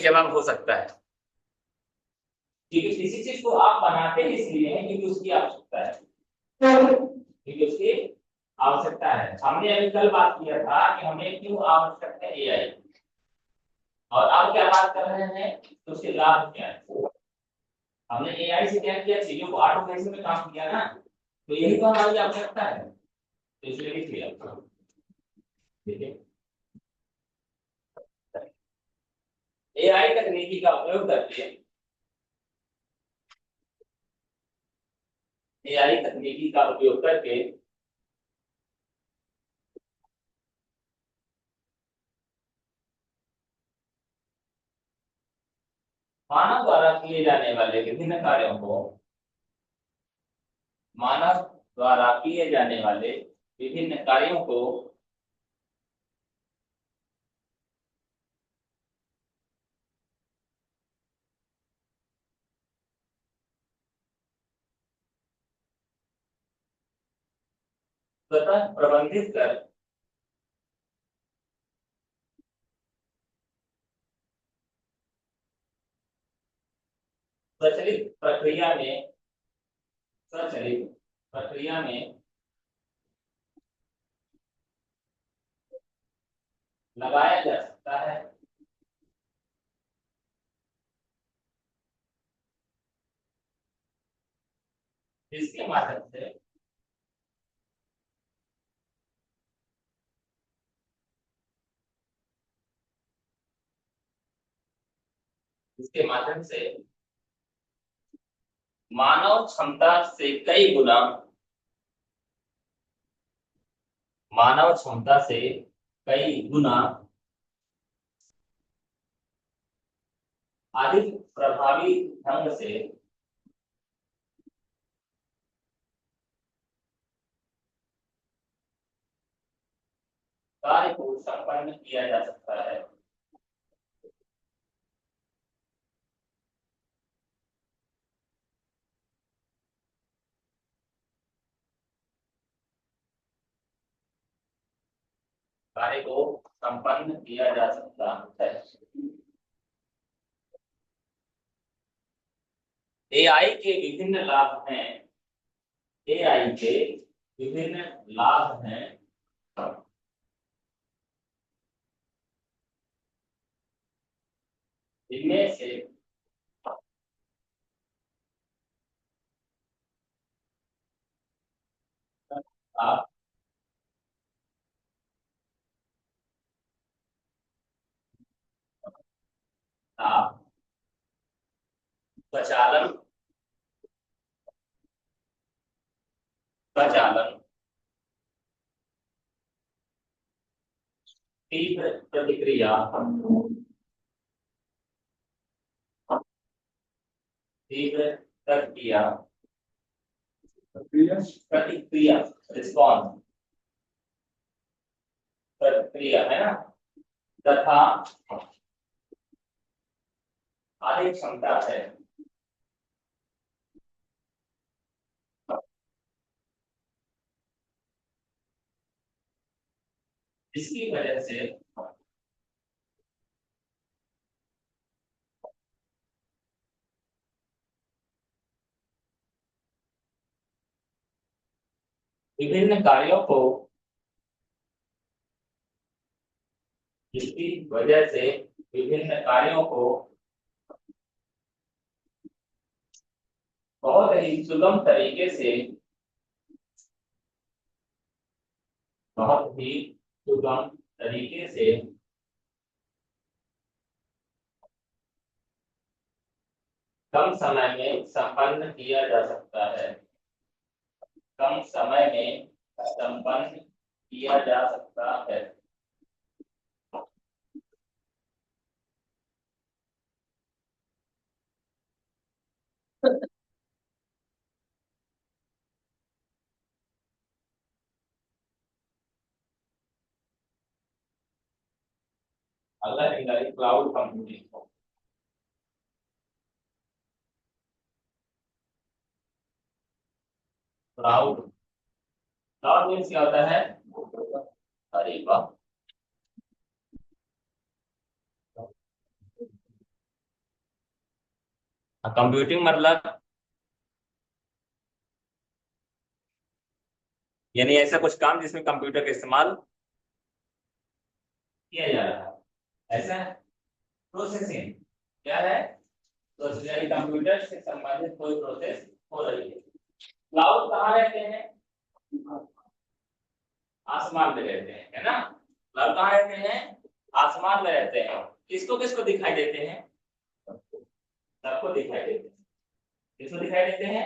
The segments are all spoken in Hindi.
इसके अलावा हो सकता है। क्योंकि किसी चीज को आप बनाते हैं इसलिए है क्योंकि उसकी आवश्यकता है, क्योंकि उसकी आवश्यकता है। हमने अभी कल बात किया था कि हमें क्यों आवश्यक है एआई, और अब क्या बात कर रहे हैं तो उसके लाभ क्या है। हमने एआई से क्या किया, चीजों को ऑटोमेशन में काम किया ना, तो यही तो हमारी आवश्यकता है, तो इसलिए लिख लिया। ठीक है, एआई तकनीकी का उपयोग करके, एआई तकनीकी का उपयोग करके मानव द्वारा किए जाने वाले विभिन्न कार्यों को, मानव द्वारा किए जाने वाले विभिन्न कार्यों को स्वतः प्रबंधित कर स्वचालित प्रक्रिया में, स्वचालित प्रक्रिया में लगाया जा सकता है। इसके माध्यम से, इसके माध्यम से मानव क्षमता से कई गुना, मानव क्षमता से कई गुना अधिक प्रभावी ढंग से कार्य को संपन्न किया जा सकता है। कार्य को संपन्न किया जा सकता है। एआई के विभिन्न लाभ हैं, एआई के विभिन्न लाभ हैं। इनमें से आप आप स्वचालन, स्वचालन, तीव्र प्रतिक्रिया, तीव्र प्रतिक्रिया, प्रतिक्रिया रिस्पॉन्स, प्रतिक्रिया है ना, तथा अधिक क्षमता है। इसकी वजह से विभिन्न कार्यों को, इसकी वजह से विभिन्न कार्यों को बहुत ही सुगम तरीके से, बहुत ही सुगम तरीके से कम समय में संपन्न किया जा सकता है, कम समय में संपन्न किया जा सकता है। अगर cloud computing, cloud, cloud means क्या होता है? अरे वाह, कंप्यूटिंग मतलब यानी ऐसा कुछ काम जिसमें कंप्यूटर का इस्तेमाल किया जा रहा है, ऐसा है। प्रोसेसिंग क्या है? प्रोसेस यानी कंप्यूटर से संबंधित कोई प्रोसेस हो रही है। क्लाउड कहाँ रहते हैं? आसमान में रहते हैं, है ना। क्लाउड कहाँ रहते हैं? आसमान में रहते हैं। किसको किसको दिखाई देते हैं? सबको दिखाई देते हैं। किसको दिखाई देते हैं?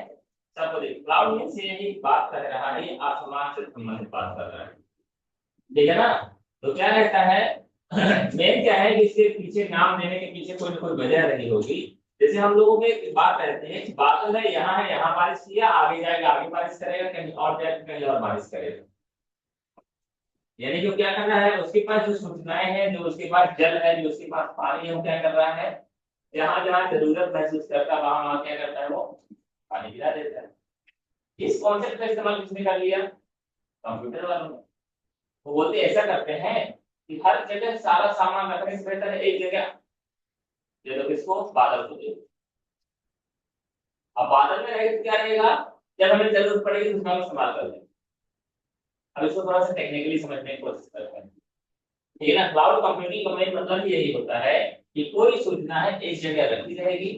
सबको दिखाई। क्लाउड में से यही बात कर रहा है, आसमान से संबंधित बात कर रहा है, ठीक है ना। तो क्या रहता है मेन क्या है कि इसके पीछे नाम देने के पीछे कोई ना कोई वजह रही होगी। जैसे हम लोगों में एक बात कहते हैं कि बादल है, यहाँ बारिश किया, आगे जाएगा आगे बारिश करेगा, कहीं और जाएगा कहीं और बारिश करेगा। यानी जो क्या कर रहा है, उसके पास जो सूचनाएं हैं, जो उसके पास जल है, जो उसके पास पानी है, वो क्या कर रहा है, जहां जहां जरूरत महसूस करता है वहां वहां क्या करता है, वो पानी गिरा देता है। इस कॉन्सेप्ट का इस्तेमाल किसने कर लिया? कंप्यूटर वालों ने। वो बोलते ऐसा करते हैं कि हर जगह सारा सामान रखने से बेहतर है एक जगह दे दो, किसको? बादल को दे दो। अब बादल में रहेगा तो क्या रहेगा, जब हमें जरूरत पड़ेगी तो उसका हम इस्तेमाल कर लेंगे। अब इसको थोड़ा सा टेक्निकली समझने की कोशिश करते हैं, ठीक है ना। क्लाउड कंप्यूटिंग का मेन मतलब यही होता है कि कोई सूचना है एक जगह रखी रहेगी,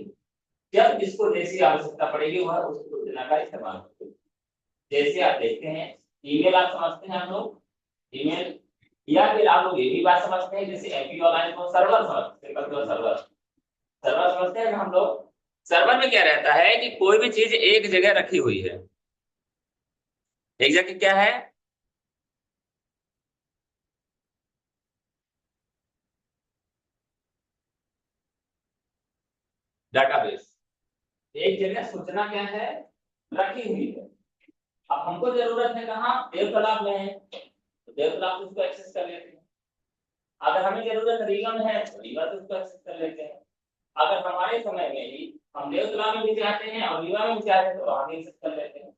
जब जिसको जैसी आवश्यकता पड़ेगी वह उस सूचना का इस्तेमाल करेगा। जैसे आप देखते हैं, ईमेल आप समझते हैं हम लोग, ईमेल, या फिर आप लोग ये भी बात समझते हैं जैसे एपी ऑनलाइन को सर्वर समझते हैं, सर्वर, सर्वर समझते हैं ना हम लोग। सर्वर में क्या रहता है कि कोई भी चीज एक जगह रखी हुई है, एक जगह क्या है, डाटाबेस। एक जगह सूचना क्या है, रखी हुई है। अब हमको जरूरत है कहाँ, देव तालाब में है, तो देव तालाब से उसको एक्सेस कर लेते हैं। अगर हमें जरूरत रीवा में है तो रीवा से उसको एक्सेस कर लेते हैं। अगर हमारे समय में ही हम देव तालाब में भी चाहते हैं और रीवा में भी चाहते हैं तो वहां भी एक्सेस कर लेते हैं।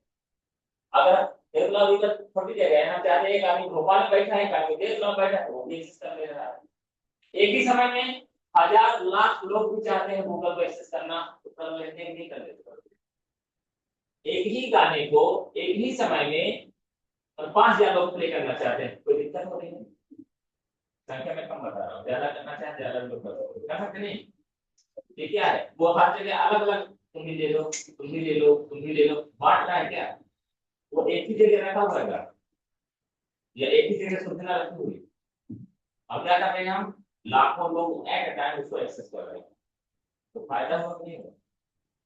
अगर देव तालाब रीवा छोटी जगह है, हम चाहते हैं एक आदमी भोपाल में बैठा है, कहीं देव तालाब बैठा है, तो वो भी एक्सेस कर ले रहा है। एक ही समय में हजार लाख लोग भी चाहते हैं गूगल को एक्सेस करना, तो कर लेते हैं, नहीं कर लेते। एक ही गाने को एक ही समय में और 5,000 लोग प्ले करना चाहते हैं, कोई दिक्कत हो रही है? संख्या में कम बता रहा हूँ, ज्यादा करना चाहे ज्यादा लोग कर सकते नहीं। ये क्या है, वो हर जगह अलग अलग, तुम भी ले लो तुम भी ले लो तुम भी ले लो, बांट रहा है क्या? वो एक ही जगह रखा हुआ है या एक ही जगह सूचना रखी हुई? अब क्या कर रहे हैं हम, लाखों लोग एट टाइम उसको एक्सेस कर रहे हैं, तो फायदा हो नहीं है।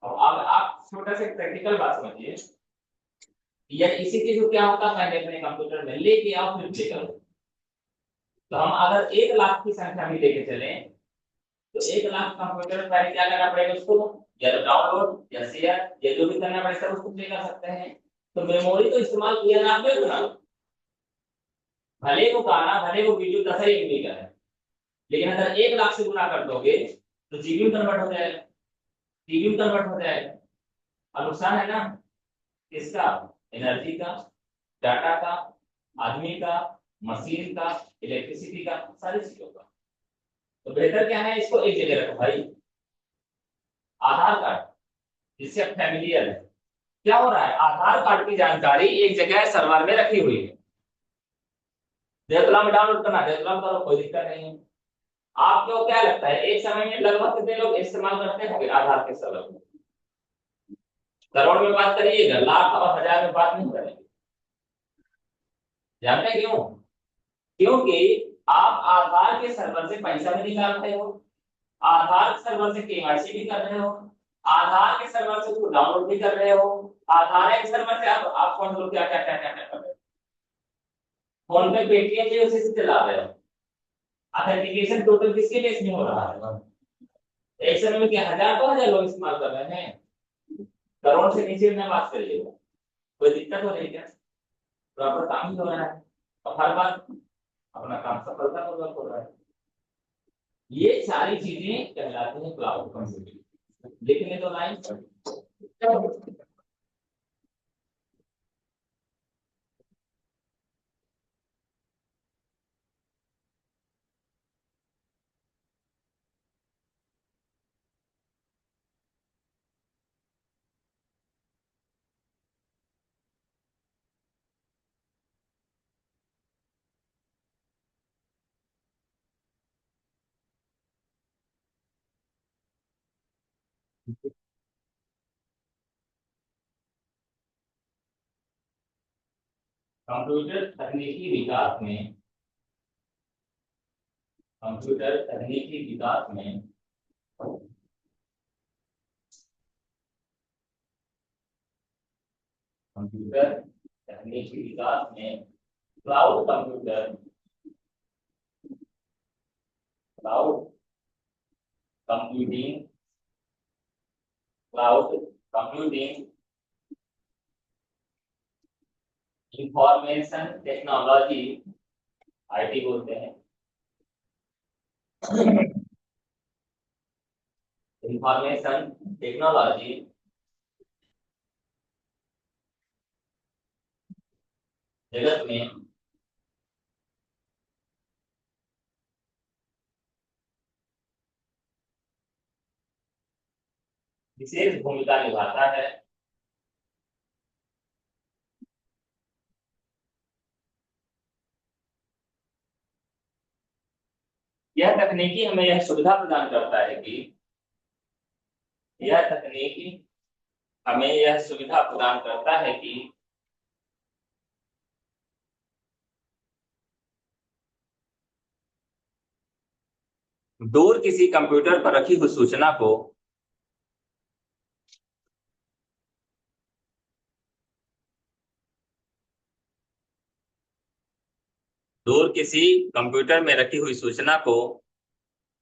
अब आप छोटा सा प्रैक्टिकल बात समझिए, या इसी के जो क्या होता है, पहले अपने कंप्यूटर में लेके आओ फिर प्ले करो। तो हम अगर 1 लाख की संख्या भी लेके चले, तो 1 लाख कंप्यूटर में पहले क्या करना पड़ेगा उसको, या तो डाउनलोड या शेयर या जो भी करना पड़ेगा उसको प्ले कर सकते हैं। तो मेमोरी तो इस्तेमाल किया ना आपने उतना, भले वो गाना भले वो वीडियो 10 MB का है, लेकिन अगर 1 लाख से गुना कर दोगे तो जीबी में कन्वर्ट हो जाएगा, टीबी में कन्वर्ट हो जाएगा। और नुकसान है ना, इसका, एनर्जी का, डाटा का, आदमी का, मशीन का, इलेक्ट्रिसिटी का, सारी चीजों का। तो बेहतर क्या है, इसको एक जगह रखो भाई। आधार कार्ड, जिससे आप फैमिलियर है, क्या हो रहा है, आधार कार्ड की जानकारी एक जगह सर्वर में रखी हुई है, देवतला में डाउनलोड करना, देवतला में करो, कोई दिक्कत नहीं है। आपको क्या लगता है एक समय में लगभग कितने लोग इस्तेमाल करते होंगे आधार के सर्वर को? करोड़ में बात करिएगा, लाख और हजार में बात नहीं करेंगे। जानते हैं क्यों? क्योंकि आप आधार के सर्वर से पैसा भी निकाल रहे हो, आधार के सर्वर से केवाईसी भी कर रहे हो, आधार के सर्वर से उसको डाउनलोड भी कर रहे हो, आधार के सर्वर से आप कौन सा क्या क्या क्या क्या क्या कर रहे हो, फोन पे पेटीएम भी उसी से चला रहे हो। ऑथेंटिकेशन टोटल किसके लिए इसमें हो रहा है? एक समय में क्या हजार 2,000 लोग इस्तेमाल कर रहे हैं? करोड़ से नीचे में बात करिएगा, कोई दिक्कत हो रही है क्या? प्रॉपर काम ही हो रहा है और हर बार अपना काम सफलतापूर्वक हो रहा है। ये सारी चीजें कहलाती हैं क्लाउड कंप्यूटिंग। लिखेंगे तो लाइन, कंप्यूटर तकनीकी विकास में कंप्यूटर तकनीकी विकास में कंप्यूटर तकनीकी विकास में cloud computing cloud computing information technology IT बोलते हैं। इंफॉर्मेशन टेक्नोलॉजी जगत में विशेष भूमिका निभाता है। यह तकनीकी हमें यह सुविधा प्रदान करता है कि यह तकनीकी हमें यह सुविधा प्रदान करता है कि दूर किसी कंप्यूटर पर रखी हुई सूचना को दूर किसी कंप्यूटर में रखी हुई सूचना को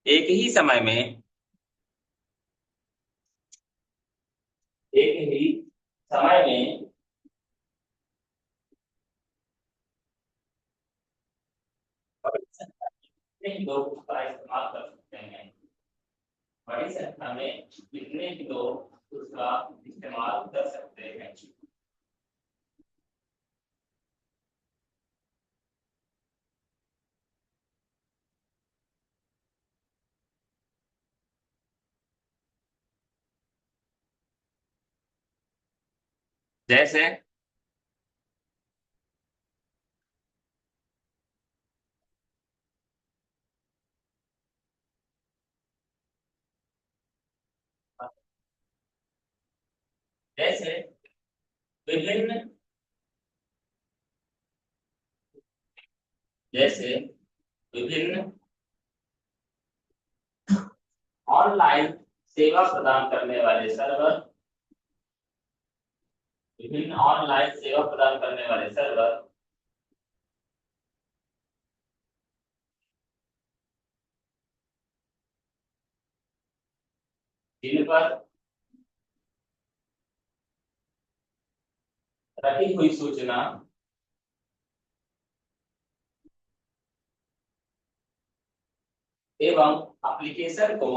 एक ही समय में एक ही समय में लोग उसका इस्तेमाल कर सकते हैं। बड़ी संख्या में जितने भी लोग उसका इस्तेमाल कर सकते हैं। जैसे जैसे विभिन्न जैसे विभिन्न ऑनलाइन सेवा प्रदान करने वाले सर्वर विभिन्न ऑनलाइन सेवा प्रदान करने वाले सर्वर जिन पर रखी हुई सूचना एवं एप्लीकेशन को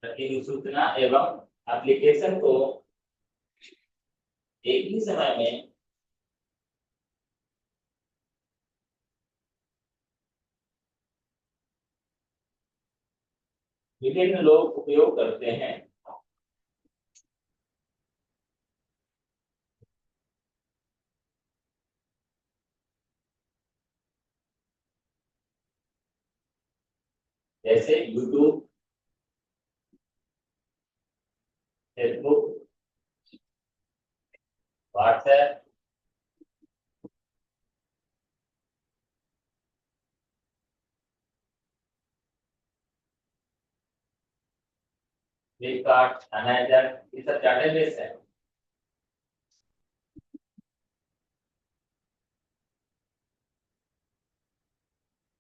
रखी हुई सूचना एवं एप्लीकेशन को एक ही समय में विभिन्न लोग उपयोग करते हैं। जैसे YouTube, Facebook, WhatsApp, Flipkart, Amazon, ये सब डेटाबेस है।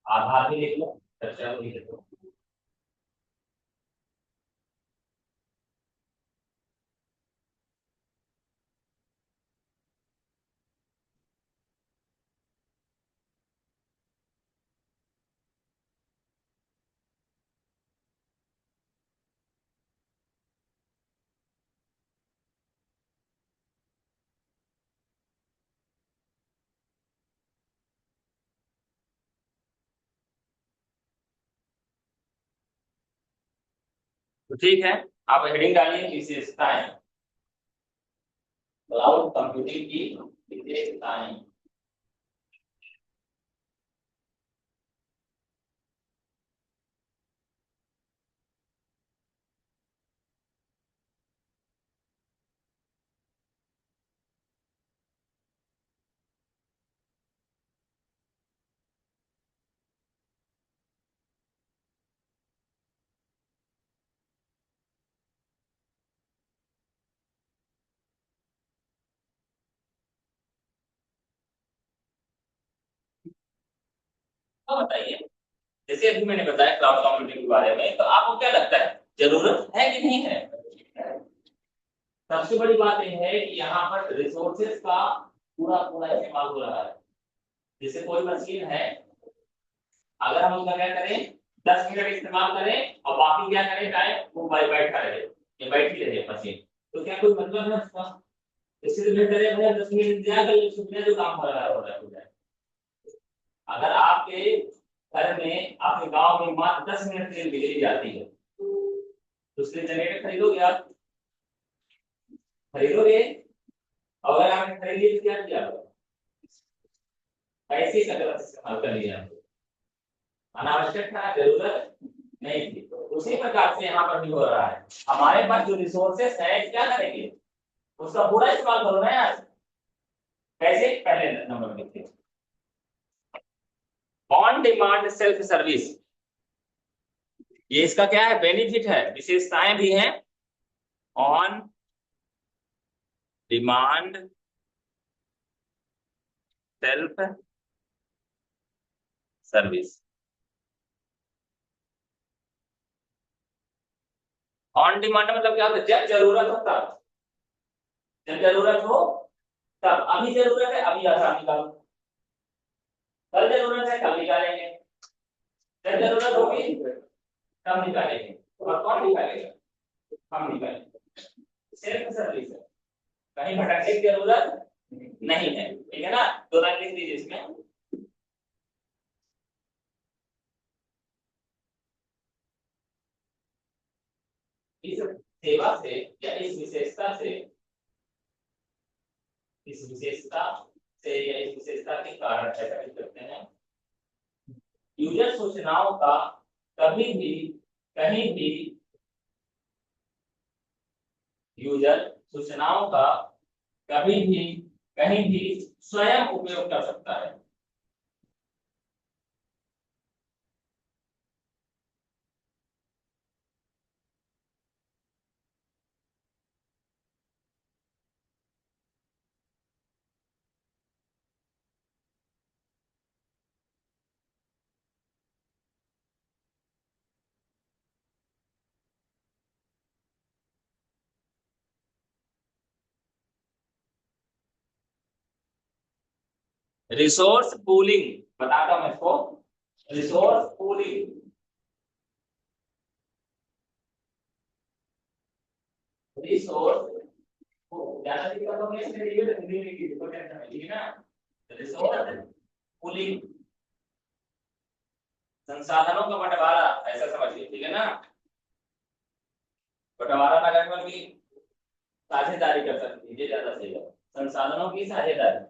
आधार भी लिख लो, चर्चा भी लिख लो। तो ठीक है, आप हेडिंग डालिए विशेषताएं, क्लाउड कंप्यूटिंग की विशेषताएं। अब बताइए, जैसे अभी मैंने बताया क्लाउड कंप्यूटिंग के बारे में, तो आपको क्या लगता है जरूरत है कि नहीं है? सबसे बड़ी बात यह है कि यहाँ पर रिसोर्सेज का पूरा पूरा इस्तेमाल हो रहा है। जैसे कोई मशीन है, अगर हम उसका क्या करें, 10 मिनट इस्तेमाल करें और बाकी क्या करें, टाइम वो बैठा रहे या बैठी रहे मशीन, तो क्या कोई मतलब है उसका? इससे बेहतर है भैया 10 मिनट इंतजार कर लो, सुबह जो काम हो रहा है। अगर आपके घर में, आपके गांव में मात्र 10 मिनट के लिए बिजली जाती है, तो उसके जनरेटर खरीदोगे आप? खरीदोगे? और अगर आपने खरीदी तो क्या किया होगा? पैसे का गलत इस्तेमाल कर लिया। अनावश्यक था, जरूरत नहीं थी। तो उसी प्रकार से यहाँ पर भी हो रहा है, हमारे पास जो रिसोर्सेस है क्या करेंगे, उसका पूरा इस्तेमाल करो ना यार। कैसे? पहले नंबर में थे ऑन डिमांड सेल्फ सर्विस, ये इसका क्या है, बेनिफिट है, विशेषताएं भी हैं। On demand self service, on demand मतलब क्या होता है, जब जरूरत हो तब, जब जरूरत हो तब। अभी जरूरत है, अभी आसानी निकालो। कल जरूरत है, कल निकालेंगे। जब जरूरत होगी तब निकालेंगे। और कौन निकालेगा? हम निकालेंगे। सेल्फ सर्विस है, कहीं भटकने की जरूरत नहीं है, ठीक है ना? तो रख लिख दीजिए इसमें। इस सेवा से या इस विशेषता से, इस विशेषता से या इस विशेषता के कारण ऐसा लिख सकते हैं, यूजर सूचनाओं का कभी भी, कहीं भी, यूजर सूचनाओं का कभी भी, कहीं भी स्वयं उपयोग कर सकता है। रिसोर्स पूलिंग बताता हूं मैं इसको, रिसोर्स पूलिंग, रिसोर्स ज्यादा दिक्कत हो गई इसमें, हिंदी में की कोई टेंशन नहीं, ठीक है ना? रिसोर्स पूलिंग, संसाधनों का बंटवारा, ऐसा समझिए, ठीक है ना? बंटवारा ना करके बल्कि साझेदारी कर सकती है, ये ज्यादा सही है, संसाधनों की साझेदारी।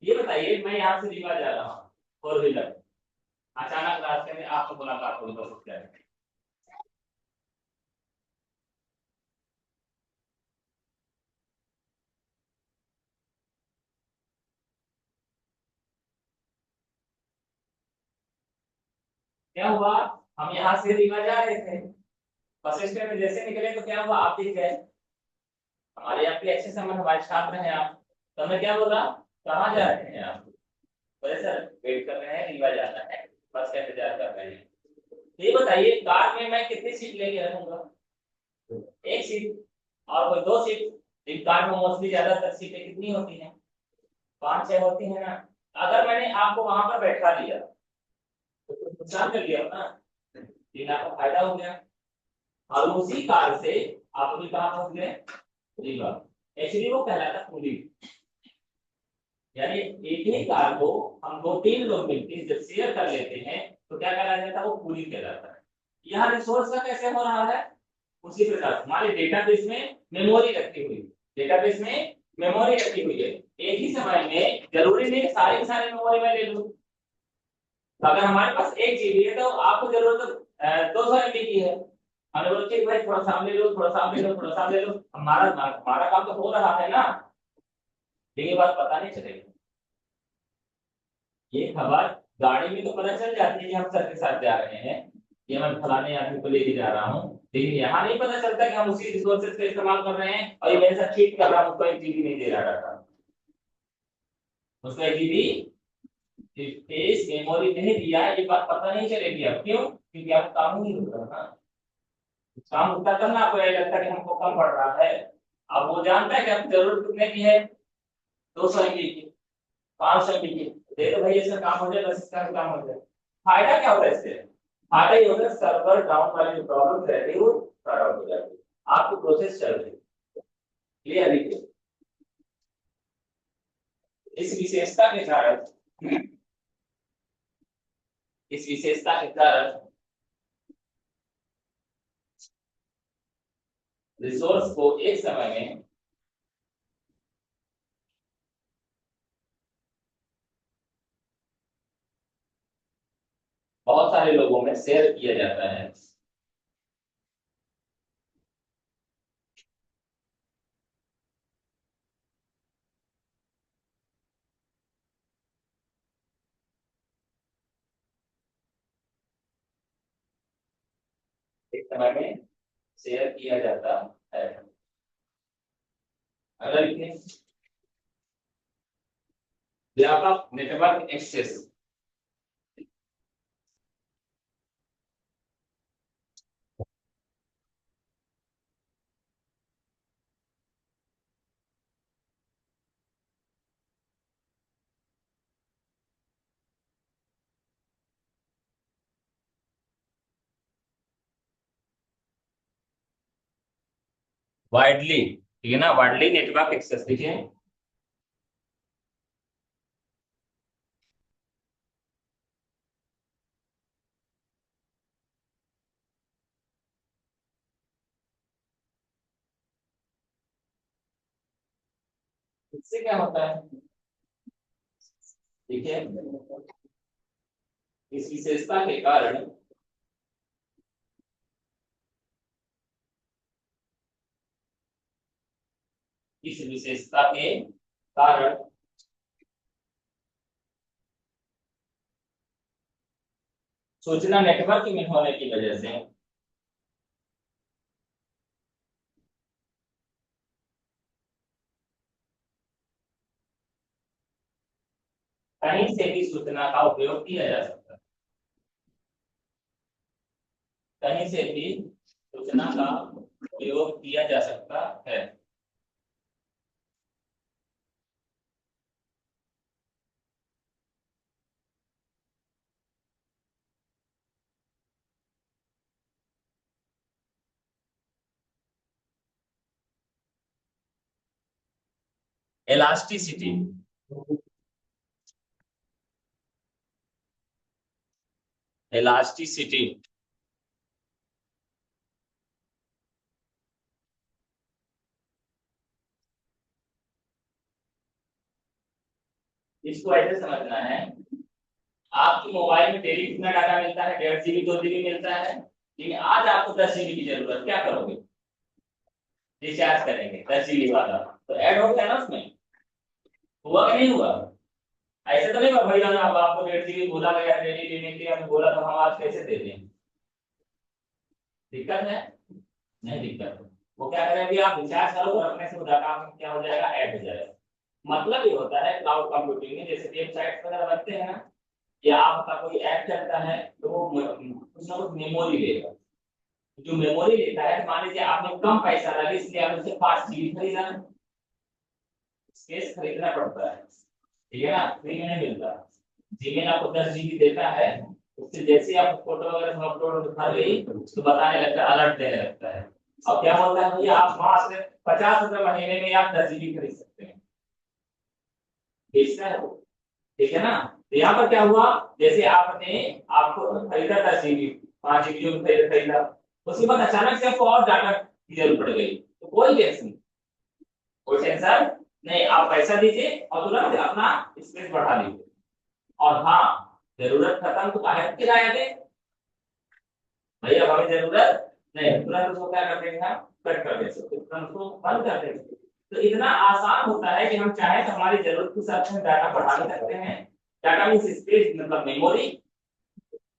ये बताइए, मैं यहाँ से रीवा जा रहा हूँ फोर व्हीलर, अचानक रास्ते में आपको मुलाकात होगी, तो क्या है? क्या हुआ? हम यहाँ से रीवा जा रहे थे, बस स्टैंड में जैसे निकले तो क्या हुआ, आप दिख गए। हमारे यहाँ पे अच्छे संबंध, हमारे छात्र हैं आप। तो मैं क्या बोला, कहाँ जा रहे हैं आप? बोले सर वेट कर रहे हैं, रीवा जाना है, बस का इंतजार कर रहे हैं। ये बताइए, कार में मैं कितनी सीट लेके रखूंगा? एक सीट, और कोई दो सीट। एक कार में मोस्टली ज्यादातर सीटें कितनी होती हैं? 5-6 होती है ना। अगर मैंने आपको वहां पर बैठा दिया तो कुछ नुकसान कर लिया ना, लेकिन आपका फायदा हो गया। और उसी कार से आप अभी कहाँ पहुंच गए, रीवा। एक्चुअली वो कहलाता पूलिंग, यानी एक ही कार को हम 2-3 लोग मिलकर जब शेयर कर लेते हैं तो क्या कहा जाता है, वो पूलिंग कहलाता है। यहाँ रिसोर्स का कैसे हो रहा है, उसी प्रकार हमारे डेटाबेस में मेमोरी रखी हुई, डेटाबेस में मेमोरी रखी हुई है। एक ही समय में जरूरी नहीं सारी की सारी मेमोरी में ले लूं। तो अगर हमारे पास 1 GB है तो आपको जरूरत 200 MB की है, हमने बोला कि भाई थोड़ा सामने लो, थोड़ा सामने लो, थोड़ा सामने लो, हमारा हमारा काम तो हो रहा है ना, लेकिन ये बात पता नहीं चलेगी। ये खबर गाड़ी में तो पता चल जाती है कि हम सर के साथ जा रहे हैं, कि मैं फलाने आदमी को लेके जा रहा हूँ, लेकिन यहाँ नहीं पता चलता कि हम उसी रिसोर्सेज का इस्तेमाल कर रहे हैं और ये मेरे साथ चीट कर रहा है, उसको 1 GB नहीं दे रहा था, उसको 1 GB स्पेस मेमोरी नहीं दिया ये बात पता नहीं चलेगी। अब क्यों? क्योंकि आप काम नहीं होता ना, काम होता तब ना आपको ये लगता है कि हमको कम पड़ रहा है। अब वो जानता है कि आपकी जरूरत कितने की है, 200 MB की, 500 MB की, दे दो भाई, इसका काम हो जाए, बस इसका भी काम हो जाए। फायदा क्या होता है इससे? फायदा ये होता है सर्वर डाउन वाली जो प्रॉब्लम रहती है वो सॉर्ट आउट हो जाती है, आपकी प्रोसेस चल रही है। क्लियर है? इस विशेषता के कारण, इस विशेषता के कारण रिसोर्स को एक समय में बहुत सारे लोगों में शेयर किया जाता है। एक समय में शेयर किया जाता है। अगर लिखें व्यापक नेटवर्क एक्सेस, वाइडली, ठीक है ना, वाइडली नेटवर्क एक्सेस देखिए। इससे क्या होता है देखिए, इस विशेषता के कारण इस विशेषता के कारण सूचना नेटवर्क में होने की वजह से कहीं से भी सूचना का उपयोग किया जा सकता है, कहीं से भी सूचना का उपयोग किया जा सकता है। इलास्टिसिटी, इलास्टिसिटी इसको ऐसे समझना है, आपके मोबाइल में डेली कितना डाटा मिलता है? 1.5 GB 2 GB मिलता है, लेकिन आज आपको 10 GB की जरूरत, क्या करोगे? रिचार्ज करेंगे 10 GB वाला, तो ऐड हो गया ना उसमें, हुआ कि नहीं हुआ? ऐसे तो नहीं हुआ भैया अब आपको 1.5 GB बोला गया डेली लेने के लिए, हमें बोला तो हम आज कैसे दे दें? दिक्कत है? नहीं दिक्कत है। वो क्या करेंगे, आप रिचार्ज करो और अपने से वो डाटा आपको क्या हो जाएगा, ऐड हो जाएगा। मतलब ये होता है क्लाउड कंप्यूटिंग में, जैसे वेबसाइट वगैरह बनते हैं ना, या आपका कोई ऐप चलता है तो वो कुछ ना कुछ मेमोरी लेगा। जो मेमोरी लेता है, मान लीजिए आपने कम पैसा लगा इसलिए आप उसे 5 GB खरीदा, स्पेस खरीदना पड़ता है, ठीक है ना, फ्री में नहीं मिलता। जीमेल आपको 10 GB देता है, उससे जैसे आप फोटो वगैरह अपलोड कर गई तो बताने लगता है, अलर्ट देने लगता है। अब क्या बोलता है भैया, आप वहां से 50 रुपए महीने में आप 10 GB खरीद सकते हैं, बेचता है वो, ठीक है ना। तो यहाँ पर क्या हुआ, जैसे आपने आपको खरीदा 10 GB, 5 GB जो खरीदा, उसके बाद अचानक से आपको और डाटा की जरूरत पड़ गई, तो कोई टेंशन, कोई टेंशन नहीं, आप पैसा दीजिए और तुरंत अपना स्पेस बढ़ा लीजिए। और हाँ, जरूरत खत्म तो काहे किराया दे, भैया हमें जरूरत नहीं, तुरंत उसको क्या कर देंगे, हम कट कर देंगे, तुरंत उसको बंद कर देंगे। तो इतना आसान होता है कि हम चाहे तो हमारी जरूरत के हिसाब से डाटा बढ़ा भी सकते हैं। डाटा मींस स्पेस, मतलब मेमोरी,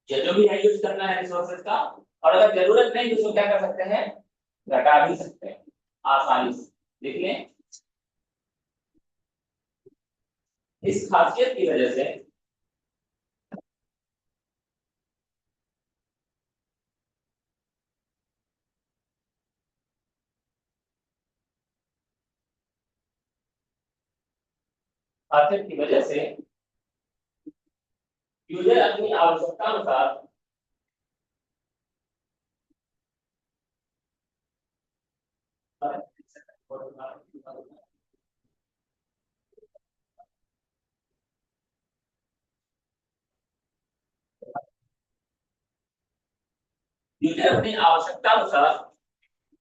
या जो भी है यूज करना है रिसोर्सेज का। और अगर जरूरत नहीं तो उसको क्या कर सकते हैं, घटा भी सकते हैं आसानी से। देख लें, इस खासियत की वजह से खासियत की वजह से यूजर अपनी आवश्यकता अनुसार यूजर अपनी आवश्यकता अनुसार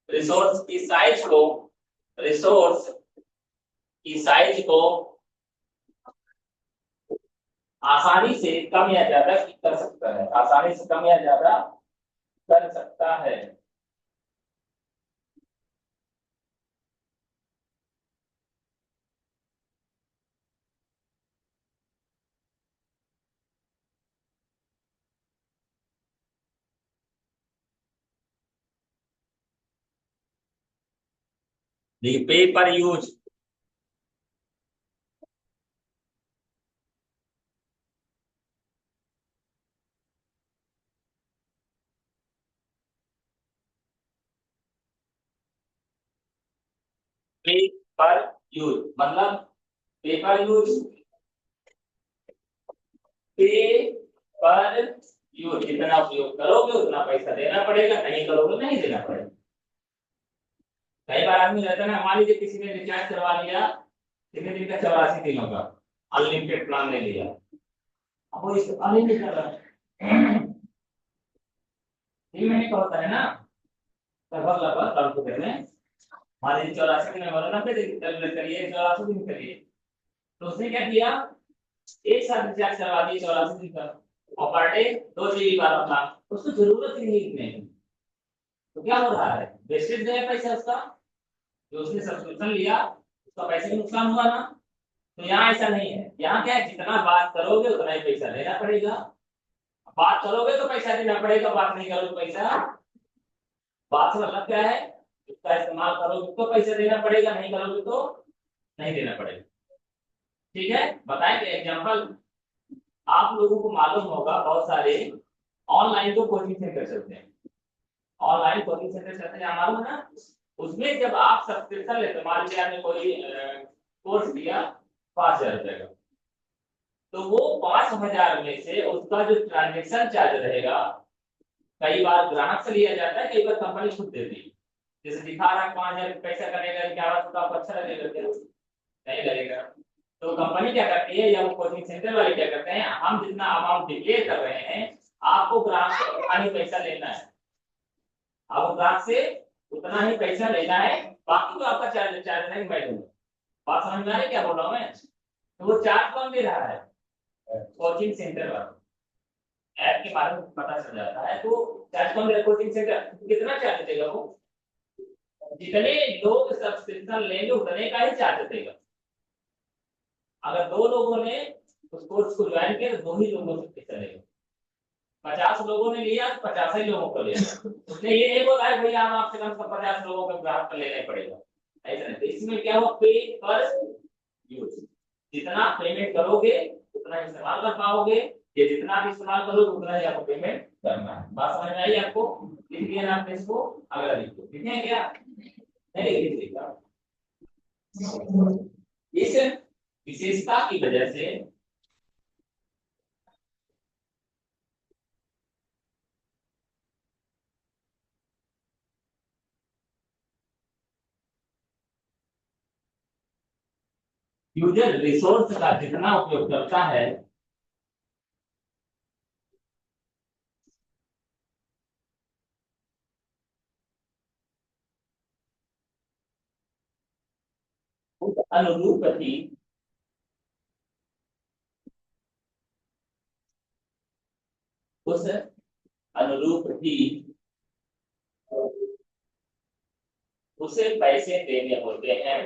रिसोर्स की साइज को आसानी से कम या ज्यादा कर सकता है, आसानी से कम या ज्यादा कर सकता है। पे पर यूज, पे पर यूज मतलब पेपर यूज, पे पर यूज जितना उपयोग करोगे उतना पैसा देना पड़ेगा, नहीं करोगे नहीं देना पड़ेगा। कई बार आदमी रहता है ना, मान लीजिए किसी ने रिचार्ज करवा लिया कितने दिन का, 84 दिनों का अनलिमिटेड प्लान ले लिया, अब वो इस अनलिमिटेड कर रहा है 3 महीने का होता है ना, लगभग लगभग कैलकुलेट में मान लीजिए 84 दिन में 90 दिन कैलकुलेट करिए, 84 दिन करिए, तो उसने क्या किया, एक साथ रिचार्ज करवा दिए 84 दिन का, और पर डे 2 GB वाला था, उसको जरूरत ही नहीं इतने की। तो क्या हो रहा है, वेस्टेज गया पैसा उसका, जो उसने सब्सक्रिप्शन लिया उसका पैसे का नुकसान हुआ ना। तो यहाँ ऐसा नहीं है, यहाँ क्या है, जितना बात करोगे उतना ही पैसा लेना पड़ेगा, बात करोगे तो पैसा देना पड़ेगा, बात नहीं करोगे पैसा, बात से मतलब क्या है, इसका इस्तेमाल करोगे तो पैसा देना पड़ेगा, नहीं करोगे तो नहीं देना पड़ेगा। ठीक है, बताएंगे एग्जांपल। आप लोगों को मालूम होगा बहुत सारे ऑनलाइन तो कोचिंग सेंटर चलते हैं, ऑनलाइन कोचिंग सेंटर चलते हैं, मालूम है ना। उसमें जब आप सब्सक्रिप्शन लेते, मान लीजिए आपने कोई कोर्स लिया 5,000 रुपए का, तो वो 5,000 में से उसका जो ट्रांजेक्शन चार्ज रहेगा, कई बार ग्राहक से लिया जाता है, कई बार कंपनी खुद देती है। जैसे दिखा रहा है 5,000 पैसा कटेगा, क्या बात, तो आपको अच्छा लगेगा क्या, नहीं लगेगा। तो कंपनी क्या करती है या वो कोचिंग सेंटर वाले क्या करते हैं, हम जितना अमाउंट डिक्लेयर कर रहे हैं आपको ग्राहक से उतना ही पैसा लेना है, आपको ग्राहक से उतना ही पैसा लेना है, बाकी तो आपका चार्ज चार्ज नहीं मैं दूंगा। बात समझ में आ रही है क्या बोल रहा हूँ मैं। तो वो चार्ज कौन दे रहा है, कोचिंग सेंटर वाला, ऐप के बारे में पता चल जाता है। तो चार्ज कौन दे रहा है, कोचिंग सेंटर, कितना चार्ज देगा वो, जितने लोग सब्सक्रिप्शन लेंगे उतने का ही चार्ज देगा। अगर 2 लोगों ने उस कोर्स को ज्वाइन किया तो 2 ही लोगों से चलेगा, 50 लोगों ने लिया तो 50 ही लोगों को लिया, उसने ये नहीं बोला है भैया हम आपसे कम से कम 50 लोगों का ग्राहक का लेना ही पड़ेगा, ऐसा नहीं। तो इसमें क्या हुआ, पे पर यूज, जितना पेमेंट करोगे उतना इस्तेमाल कर पाओगे, ये जितना आप इस्तेमाल करोगे उतना ही आपको पेमेंट करना है। बात समझ में आई आपको, लिख लिया ना आपने इसको, अगला लिखो, ठीक है क्या, नहीं लिख लिखा। इस विशेषता की वजह से यूजर रिसोर्स का जितना उपयोग करता है, उस अनुरूप ही उस अनुरूप ही उसे पैसे देने होते हैं।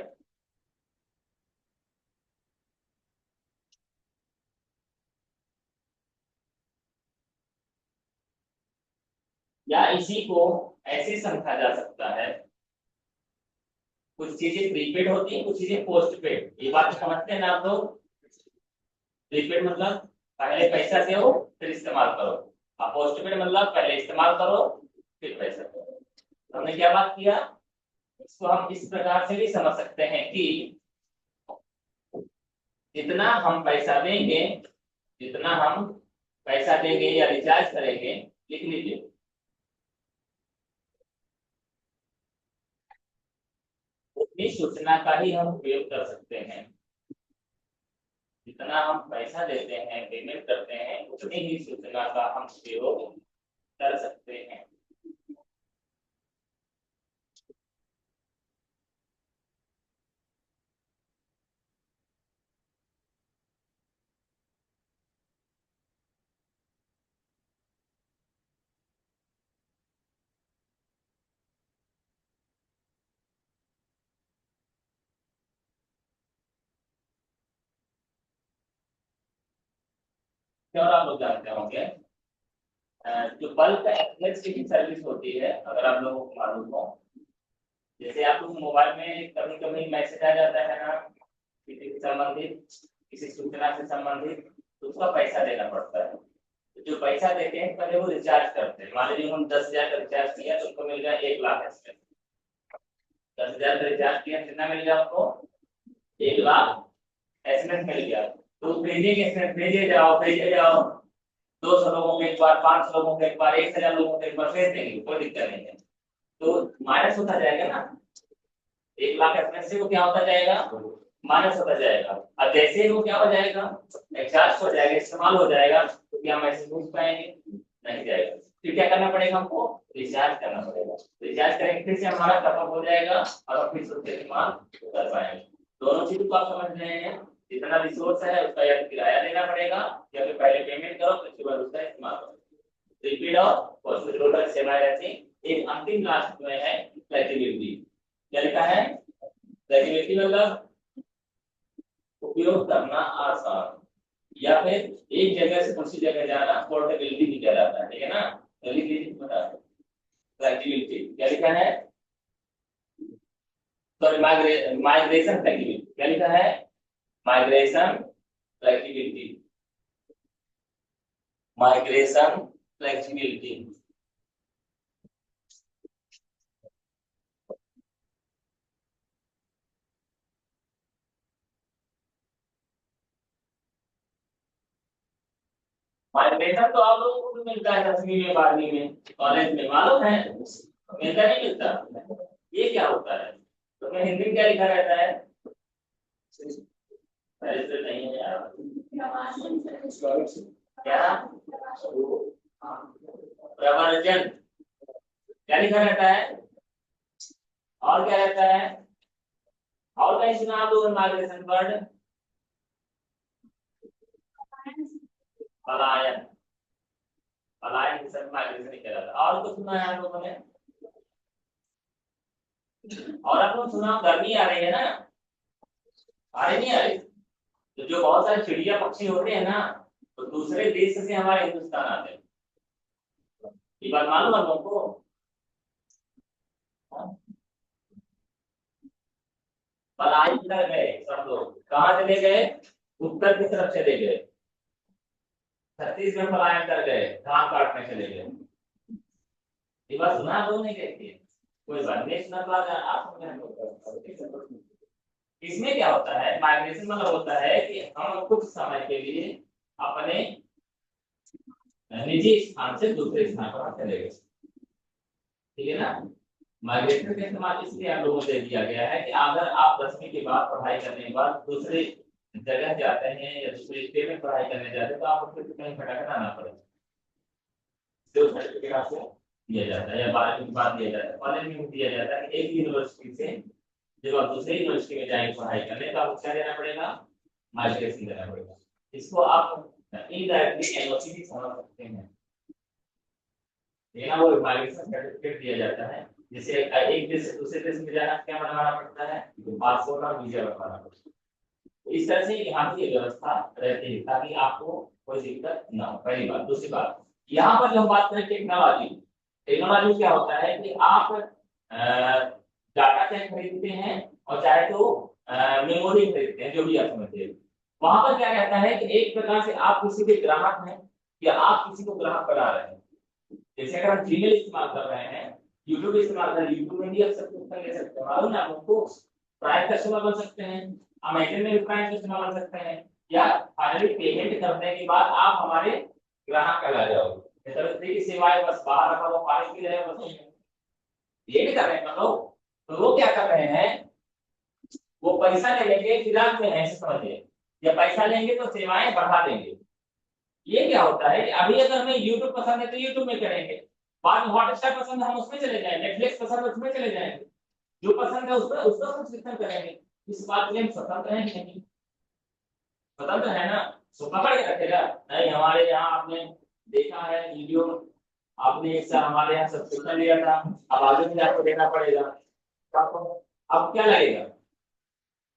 या इसी को ऐसे समझा जा सकता है, कुछ चीजें प्रीपेड होती हैं, कुछ चीजें पोस्ट पेड, ये बात समझते हैं ना आप लोग। प्रीपेड मतलब पहले पैसा दो फिर इस्तेमाल करो, और पोस्ट पेड मतलब पहले इस्तेमाल करो फिर पैसा दो। हमने क्या बात किया, इसको हम इस प्रकार से भी समझ सकते हैं कि जितना हम पैसा देंगे, जितना हम पैसा देंगे या रिचार्ज करेंगे, लिख लीजिए, उतनी सूचना का ही हम उपयोग कर सकते हैं। जितना हम पैसा देते हैं, पेमेंट करते हैं, उतनी ही सूचना का हम उपयोग कर सकते हैं। क्या और आप लोग जानते होंगे, जो बल्क एसएमएस की सर्विस होती है, अगर आप लोगों को मालूम हो, जैसे आप लोग मोबाइल में कभी कभी मैसेज आ जाता है ना, किसी से संबंधित, किसी सूचना से संबंधित, तो उसका पैसा देना पड़ता है। तो जो पैसा देते हैं पहले वो रिचार्ज करते हैं। मान लीजिए हम 10,000 का रिचार्ज किया तो उनको मिल गया 1,00,000 एसएमएस। 10,000 का रिचार्ज किया, कितना मिल गया आपको? 1,00,000 एसएमएस मिल गया। तो भेजे जाओ 200 लोगों के एक बार, 500 लोगों के एक बार, 1,000 लोगों के एक बार भेज देंगे, कोई दिक्कत नहीं है। तो माइनस होता जाएगा ना, 1,00,000 एसएमएस से वो क्या होता जाएगा? माइनस होता जाएगा। अब जैसे ही वो क्या हो जाएगा? एग्जॉस्ट हो जाएगा, इस्तेमाल हो जाएगा, तो क्या मैसेज पूछ पाएंगे? नहीं जाएगा। फिर क्या करना पड़ेगा हमको? रिचार्ज करना पड़ेगा। रिचार्ज करेंगे, फिर से हमारा टॉपअप हो जाएगा और फिर से उसका इस्तेमाल कर पाएंगे। दोनों चीज को आप समझ रहे हैं। जितना रिसोर्स है उसका या किराया देना पड़ेगा, या फिर पहले पेमेंट करो फिर उसके बाद उसका इस्तेमाल करो। रिपीट और टोटल सेवा रहती। एक अंतिम लास्ट में है फ्लेक्सिबिलिटी। क्या लिखा है? फ्लेक्सिबिलिटी मतलब उपयोग करना आसान, या फिर एक जगह से दूसरी जगह जाना पोर्टेबिलिटी भी कहलाता है, ठीक है ना? तो लिख लीजिए, बता फ्लेक्सिबिलिटी क्या लिखा है? सॉरी, माइग्रेशन फ्लेक्सिबिलिटी क्या लिखा है? Migration flexibility, migration flexibility. Migration तो आप लोगों को भी मिलता है 10वीं में, 12वीं में, कॉलेज में, मालूम है? मिलता नहीं मिलता? ये क्या होता है? तो मैं हिंदी में क्या लिखा रहता है? तो नहीं है यार, क्या? प्रवर्जन क्या लिखा रहता है? और क्या रहता है? और कहीं सुना आप लोगों ने माइग्रेशन वर्ड? पलायन, पलायन के सब माइग्रेशन ही कहलाता है। और कुछ सुना है आप लोगों ने? और आप लोग सुना, गर्मी आ रही है ना, आ रही नहीं आ रही? तो जो बहुत सारे चिड़िया पक्षी होते हैं ना, तो दूसरे देश से हमारे हिंदुस्तान आते हैं। ये बात मालूम है लोगों को? हाँ? पलायन कर गए सब लोग, कहाँ चले गए? उत्तर की तरफ चले गए। छत्तीसगढ़ पलायन कर गए, धान काटने चले गए। ये बात सुना आप लोगों ने? कहती है कोई बात नहीं, सुना बात आप समझ। इसमें क्या होता है? माइग्रेशन मतलब होता है कि हम कुछ समय के लिए अपने निजी स्थान से दूसरे स्थान पर चले गए, ठीक है ना? माइग्रेशन का इस्तेमाल इसलिए आप लोगों को दे दिया गया है कि अगर आप 10वीं के बाद पढ़ाई करने के बाद दूसरे जगह जाते हैं या दूसरे स्टेट में पढ़ाई करने जाते हैं, तो आपको फिर कहीं भटकना आना पड़ेगा। जो सर्टिफिकेट आपको दिया जाता है या 12वीं के बाद दिया जाता है, कॉलेज में दिया जाता है कि एक यूनिवर्सिटी से जब आप दूसरी यूनिवर्सिटी में जाएंगे पढ़ाई करने, तो आपको क्या देना पड़ेगा? माइग्रेशन देना पड़ेगा। इसको आप इनडायरेक्टली एनओसी भी समझ सकते हैं, वो माइग्रेशन सर्टिफिकेट दिया जाता है। जैसे एक देश से दूसरे देश में जाना क्या बनवाना पड़ता है? पासपोर्ट और वीजा बनवाना पड़ता है। तो इस तरह से यहाँ की व्यवस्था रहती है ताकि आपको कोई दिक्कत ना हो। पहली बात। दूसरी बात, यहाँ पर जब बात करें टेक्नोलॉजी, टेक्नोलॉजी क्या होता है कि आप डाटा चाहे खरीदते हैं और चाहे तो मेमोरी खरीदते हैं, जो भी आप समझते हैं। वहां पर क्या रहता है कि एक प्रकार से आप किसी के ग्राहक हैं या आप किसी को ग्राहक बना रहे हैं। जैसे अगर हम जीमेल इस्तेमाल कर रहे हैं, यूट्यूब इस्तेमाल कर रहे हैं, यूट्यूब में भी आप सब कुछ कर ले सकते हैं, मालूम है आपको? प्राइम कस्टमर बन सकते हैं, अमेजन में भी प्राइम कस्टमर बन सकते हैं, या फाइनली पेमेंट करने के बाद आप हमारे ग्राहक कहला जाओगे। तरह की सेवाएं बस बाहर रखा हुआ पानी पी रहे हो बस ये भी कर रहे हैं लोग। तो वो क्या कर रहे हैं, वो पैसा ले लेंगे फिलहाल में ऐसे समझिए, या पैसा लेंगे तो सेवाएं बढ़ा देंगे। ये क्या होता है कि अभी अगर हमें YouTube पसंद है तो YouTube में करेंगे, बाद में हॉटस्टार पसंद है हम उसमें चले जाएंगे, नेटफ्लिक्स पसंद है उसमें चले जाएंगे, जो पसंद है उसमें उसका सब्सक्रिप्शन करेंगे। इस बात के लिए हम स्वतंत्र हैं कि नहीं? स्वतंत्र है ना। तो पकड़ के रखेगा नहीं। हमारे यहाँ आपने देखा है वीडियो, आपने एक साल हमारे यहाँ सब्सक्रिप्शन लिया था, अब आगे भी आपको देना पड़ेगा। आपको अब क्या लगेगा,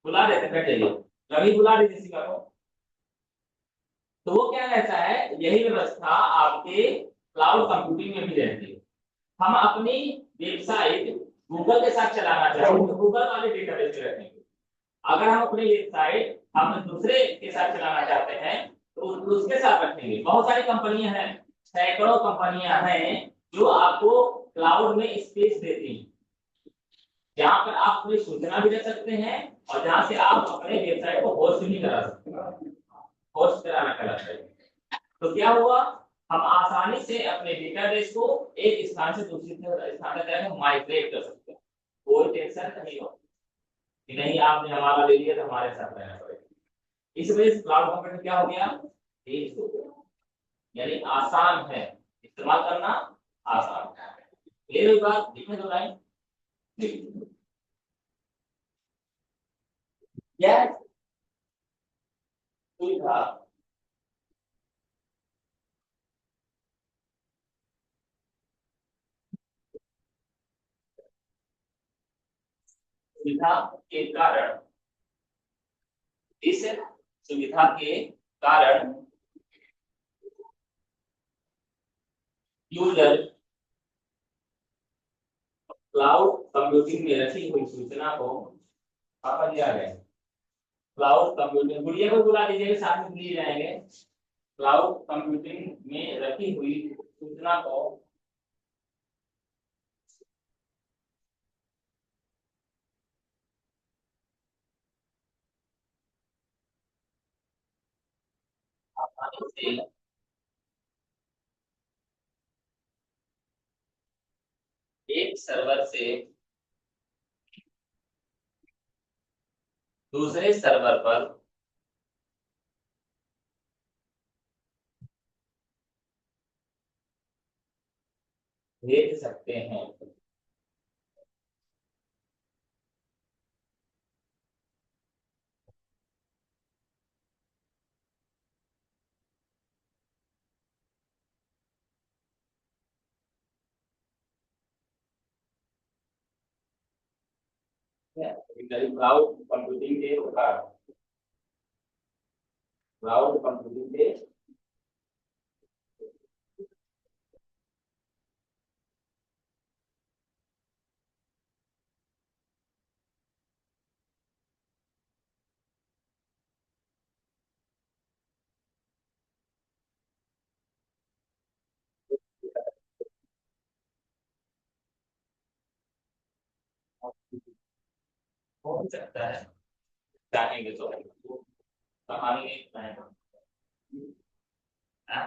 बुला देते बैठ जाइए, रवि बुला दे किसी का तो वो क्या रहता है, यही व्यवस्था आपके क्लाउड कंप्यूटिंग में भी रहती है। हम अपनी वेबसाइट गूगल के साथ चलाना चाहेंगे तो गूगल वाले डेटाबेस में रखेंगे। अगर हम अपनी वेबसाइट हम दूसरे के साथ चलाना चाहते हैं तो उसके साथ रखेंगे। बहुत सारी कंपनियां हैं, सैकड़ों कंपनियां हैं जो आपको क्लाउड में स्पेस देती हैं, जहां पर आप अपनी सूचना भी रख सकते हैं और जहां से आप अपने वेबसाइट को होस्ट भी करा सकते हैं। होस्ट कराना कहलाता है। तो क्या हुआ, हम आसानी से अपने डेटाबेस को एक स्थान से दूसरे स्थान तक माइग्रेट कर सकते हैं। कोई टेंशन नहीं हो कि नहीं आपने हमारा ले लिया तो हमारे साथ रहना पड़ेगा। इस वजह से क्लाउड कंप्यूटिंग क्या हो गया, तेज हो गया, यानी आसान है, इस्तेमाल करना आसान है। क्लियर हुई बात, लिखने दो लाइन। यह सुविधा सुविधा के कारण, इस सुविधा के कारण यूजर क्लाउड कंप्यूटिंग में रखी हुई सूचना को अपन जा रहे हैं। क्लाउड कंप्यूटिंग गुड़िया को बुला लीजिएगा, साथ में लिए जाएंगे। क्लाउड कंप्यूटिंग में रखी हुई सूचना को आसानी से एक सर्वर से दूसरे सर्वर पर भेज सकते हैं। क्लाउड कंप्यूटिंग के प्रकार, क्लाउड कंप्यूटिंग के हो सकता है, चाहेंगे तो कहानी एक है। हाँ?